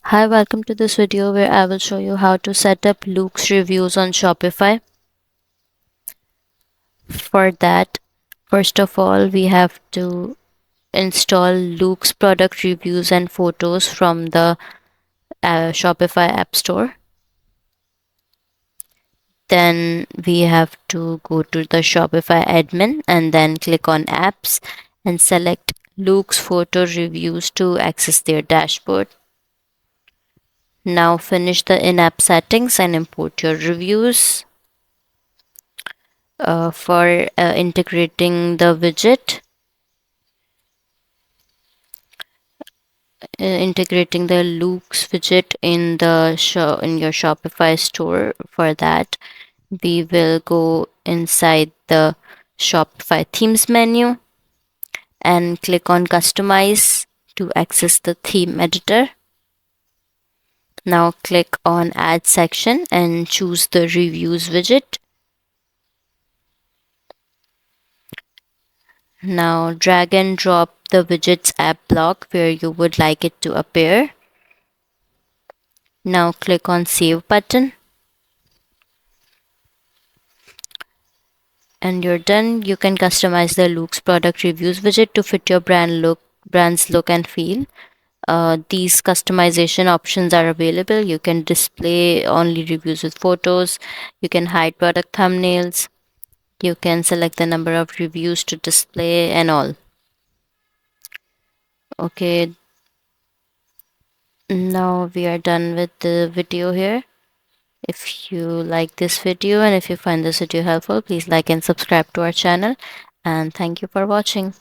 Hi, welcome to this video where I will show you how to set up Loox Reviews on Shopify. For that, first of all, we have to install Loox product reviews and photos from the Shopify App Store. Then we have to go to the Shopify admin and then click on apps and select Loox photo reviews to access their dashboard. Now finish the in-app settings and import your reviews. For integrating the widget, integrating the Loox widget in in your Shopify store. For that, we will go inside the Shopify themes menu and click on customize to access the theme editor. Now click on add section and choose the reviews widget. Now drag and drop the widget's app block where you would like it to appear. Now click on save button and you're done. You can customize the Loox product reviews widget to fit your brand's look and feel. These customization options are available. You can display only reviews with photos. You can hide product thumbnails. You can select the number of reviews to display and all. Okay, now we are done with the video here. If you like this video and if you find this video helpful, please like and subscribe to our channel. And thank you for watching.